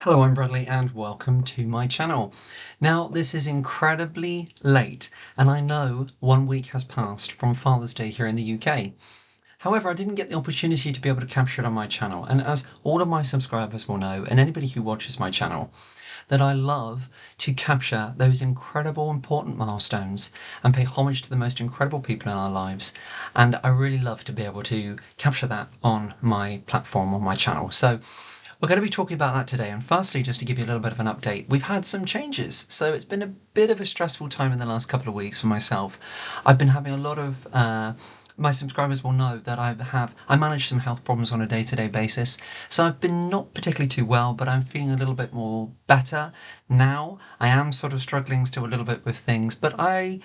Hello, I'm Bradley and welcome to my channel. Now, this is incredibly late and I know 1 week has passed from Father's Day here in the UK. However, I didn't get the opportunity to be able to capture it on my channel, and as all of my subscribers will know, and anybody who watches my channel, that I love to capture those incredible important milestones and pay homage to the most incredible people in our lives, and I really love to be able to capture that on my platform, on my channel. So we're going to be talking about that today, and firstly, just to give you a little bit of an update, we've had some changes. So it's been a bit of a stressful time in the last couple of weeks for myself. I've been having a lot of my subscribers will know that I manage some health problems on a day-to-day basis. So I've been not particularly too well, but I'm feeling a little bit more better now. I am sort of struggling still a little bit with things, but I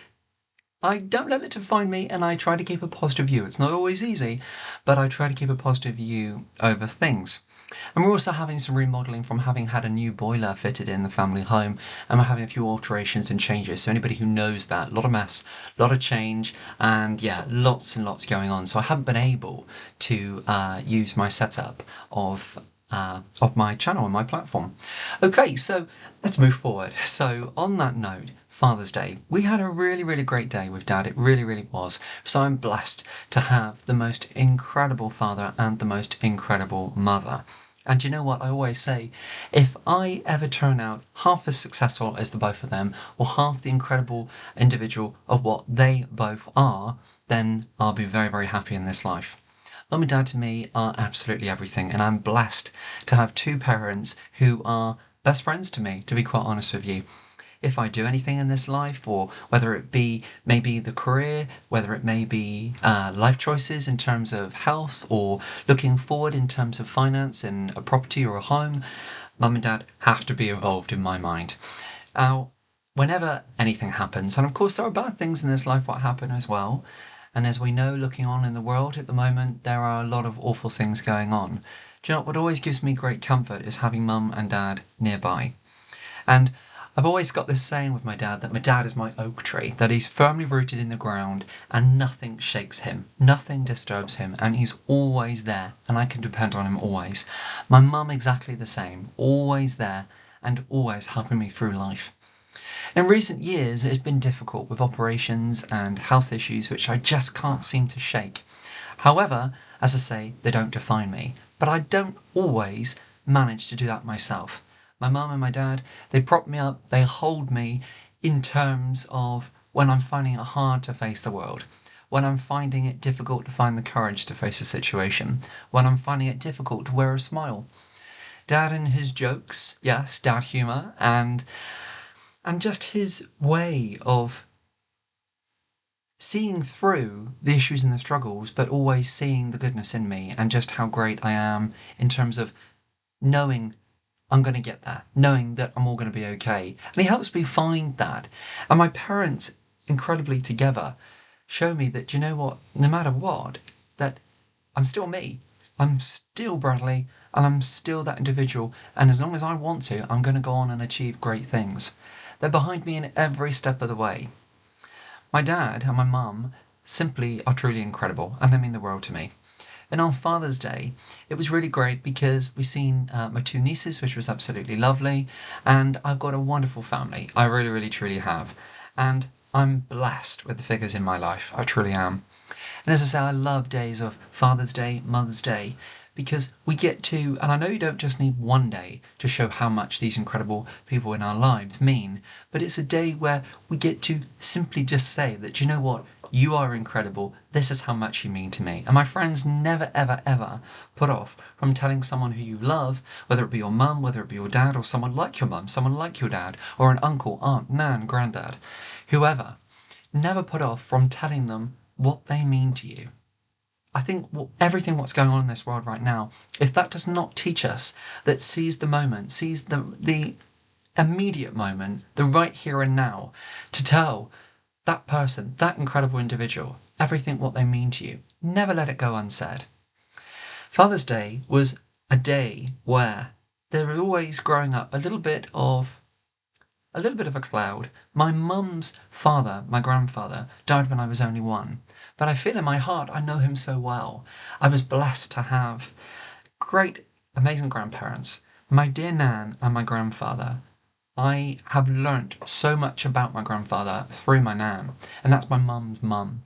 don't let it define me, and I try to keep a positive view. It's not always easy, but I try to keep a positive view over things. And we're also having some remodelling from having had a new boiler fitted in the family home, and we're having a few alterations and changes. So anybody who knows that, a lot of mess, a lot of change, and yeah, lots and lots going on. So I haven't been able to use my setup of my channel and my platform. Okay, so let's move forward. So on that note, Father's Day, we had a really great day with Dad. It really was. So I'm blessed to have the most incredible father and the most incredible mother. And you know what I always say, if I ever turn out half as successful as the both of them, or half the incredible individual of what they both are, then I'll be very happy in this life. Mum and Dad to me are absolutely everything, and I'm blessed to have two parents who are best friends to me, to be quite honest with you. If I do anything in this life, or whether it be maybe the career, whether it may be life choices in terms of health, or looking forward in terms of finance and a property or a home, Mum and Dad have to be involved in my mind. Now, whenever anything happens, and of course there are bad things in this life what happen as well, and as we know, looking on in the world at the moment, there are a lot of awful things going on. Do you know what always gives me great comfort is having Mum and Dad nearby. And I've always got this saying with my dad that my dad is my oak tree, that he's firmly rooted in the ground and nothing shakes him, nothing disturbs him, and he's always there, and I can depend on him always. My mum exactly the same, always there and always helping me through life. In recent years, it has been difficult with operations and health issues which I just can't seem to shake. However, as I say, they don't define me, but I don't always manage to do that myself. My mum and my dad, they prop me up, they hold me in terms of when I'm finding it hard to face the world, when I'm finding it difficult to find the courage to face a situation, when I'm finding it difficult to wear a smile. Dad and his jokes, yes, dad humour, and just his way of seeing through the issues and the struggles, but always seeing the goodness in me and just how great I am in terms of knowing I'm going to get there, knowing that I'm all going to be okay. And he helps me find that. And my parents, incredibly together, show me that, you know what, no matter what, that I'm still me. I'm still Bradley, and I'm still that individual. And as long as I want to, I'm going to go on and achieve great things. They're behind me in every step of the way. My dad and my mum simply are truly incredible, and they mean the world to me. And on Father's Day, it was really great because we seen my two nieces, which was absolutely lovely, and I've got a wonderful family. I really truly have. And I'm blessed with the figures in my life. I truly am. And as I say, I love days of Father's Day, Mother's Day, because we get to, and I know you don't just need one day to show how much these incredible people in our lives mean, but it's a day where we get to simply just say that, you know what, you are incredible, this is how much you mean to me. And my friends never ever put off from telling someone who you love, whether it be your mum, whether it be your dad, or someone like your mum, someone like your dad, or an uncle, aunt, nan, granddad, whoever, never put off from telling them what they mean to you. I think everything what's going on in this world right now, if that does not teach us that seize the moment, seize the immediate moment, the right here and now, to tell that person, that incredible individual, everything what they mean to you, never let it go unsaid. Father's Day was a day where there was always growing up a little bit of a cloud. My mum's father, my grandfather, died when I was only one, but I feel in my heart I know him so well. I was blessed to have great, amazing grandparents, My dear Nan and my grandfather, I have learnt so much about my grandfather through my Nan, and that's my mum's mum.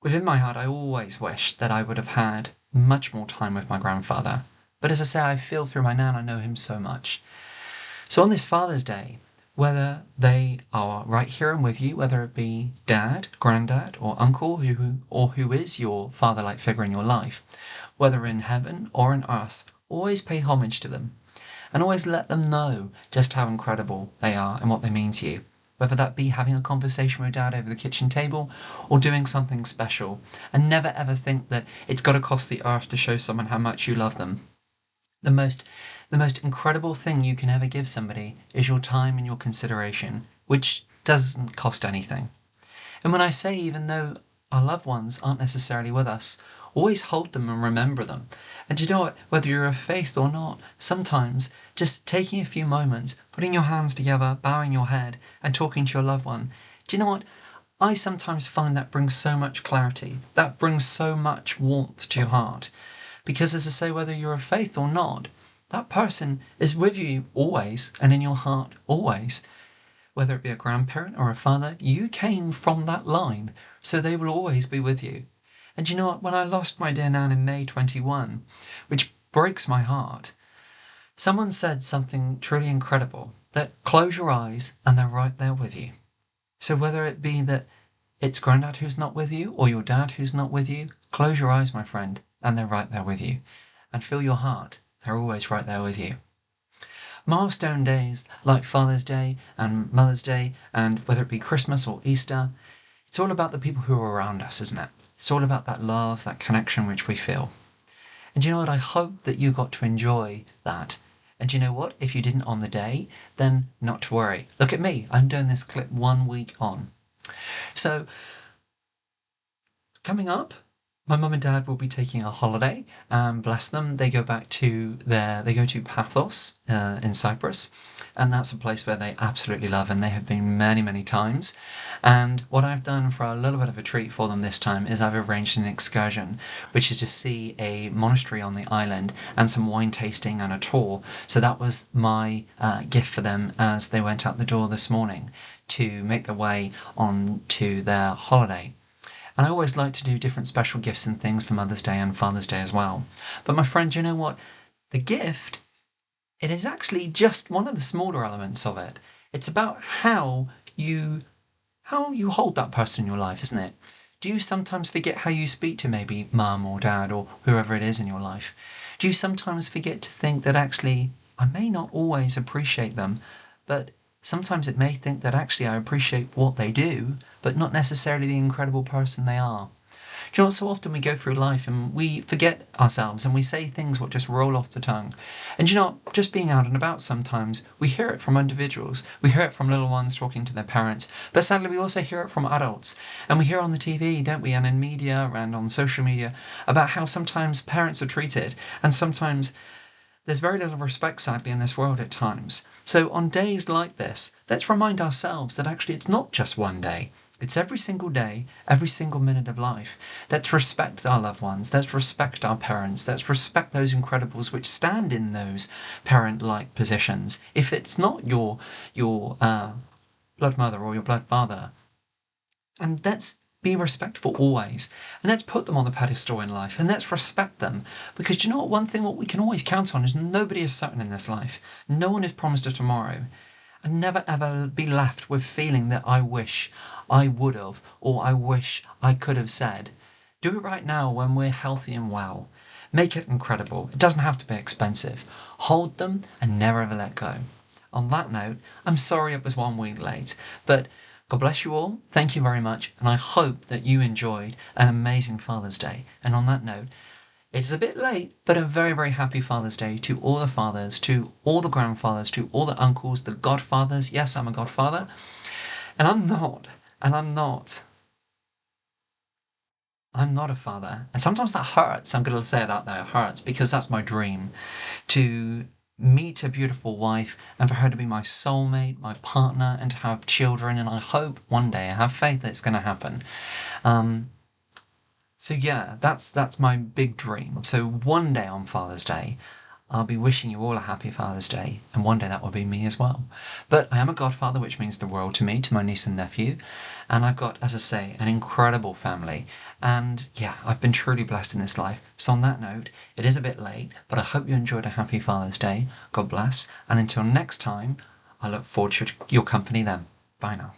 Within my heart, I always wish that I would have had much more time with my grandfather. But as I say, I feel through my Nan I know him so much. So on this Father's Day, whether they are right here and with you, whether it be dad, granddad, or uncle, who is your father-like figure in your life, whether in heaven or in earth, always pay homage to them, and always let them know just how incredible they are and what they mean to you. Whether that be having a conversation with dad over the kitchen table or doing something special, and never ever think that it's got to cost the earth to show someone how much you love them. The most the most incredible thing you can ever give somebody is your time and your consideration, which doesn't cost anything. And when I say even though our loved ones aren't necessarily with us, always hold them and remember them. And you know what? Whether you're of faith or not, sometimes just taking a few moments, putting your hands together, bowing your head, and talking to your loved one, do you know what? I sometimes find that brings so much clarity, that brings so much warmth to your heart. Because as I say, whether you're of faith or not, that person is with you always and in your heart always. Whether it be a grandparent or a father, you came from that line, so they will always be with you. And you know what? When I lost my dear Nan in May 21, which breaks my heart, someone said something truly incredible, that close your eyes and they're right there with you. So whether it be that it's granddad who's not with you or your dad who's not with you, close your eyes, my friend, and they're right there with you. And feel your heart, they're always right there with you. Milestone days like Father's Day and Mother's Day, and whether it be Christmas or Easter, it's all about the people who are around us, isn't it? It's all about that love, that connection which we feel. And you know what? I hope that you got to enjoy that. And you know what? If you didn't on the day, then not to worry. Look at me. I'm doing this clip 1 week on. So, coming up, my mum and dad will be taking a holiday. Bless them. They go to Paphos in Cyprus. And that's a place where they absolutely love, and they have been many, many times. And what I've done for a little bit of a treat for them this time is I've arranged an excursion, which is to see a monastery on the island and some wine tasting and a tour. So that was my gift for them as they went out the door this morning to make their way on to their holiday. And I always like to do different special gifts and things for Mother's Day and Father's Day as well. But my friend, you know what? The gift, it is actually just one of the smaller elements of it. It's about how you hold that person in your life, isn't it? Do you sometimes forget how you speak to maybe mum or dad or whoever it is in your life? Do you sometimes forget to think that actually I may not always appreciate them, but sometimes it may think that actually I appreciate what they do, but not necessarily the incredible person they are? Do you know what? So often we go through life and we forget ourselves and we say things what just roll off the tongue. And you know what? Just being out and about sometimes, we hear it from individuals. We hear it from little ones talking to their parents. But sadly, we also hear it from adults. And we hear on the TV, don't we, and in media and on social media, about how sometimes parents are treated and sometimes there's very little respect, sadly, in this world at times. So on days like this, let's remind ourselves that actually it's not just one day. It's every single day, every single minute of life. Let's respect our loved ones. Let's respect our parents. Let's respect those incredibles which stand in those parent-like positions. If it's not your blood mother or your blood father, and let's be respectful always, and let's put them on the pedestal in life, and let's respect them, because you know what? One thing what we can always count on is nobody is certain in this life. No one is promised a tomorrow. And never ever be left with feeling that I wish I would have, or I wish I could have said. Do it right now when we're healthy and well. Make it incredible. It doesn't have to be expensive. Hold them and never ever let go. On that note, I'm sorry it was 1 week late, but God bless you all. Thank you very much. And I hope that you enjoyed an amazing Father's Day. And on that note, it's a bit late, but a very, very happy Father's Day to all the fathers, to all the grandfathers, to all the uncles, the godfathers. Yes, I'm a godfather. And I'm not a father. And sometimes that hurts. I'm going to say it out there. It hurts because that's my dream, to meet a beautiful wife and for her to be my soulmate, my partner, and to have children. And I hope one day, I have faith that it's going to happen. So yeah, that's my big dream. So one day on Father's Day, I'll be wishing you all a happy Father's Day, and one day that will be me as well. But I am a godfather, which means the world to me, to my niece and nephew, and I've got, as I say, an incredible family. And yeah, I've been truly blessed in this life. So on that note, it is a bit late, but I hope you enjoyed a happy Father's Day. God bless, and until next time, I look forward to your company then. Bye now.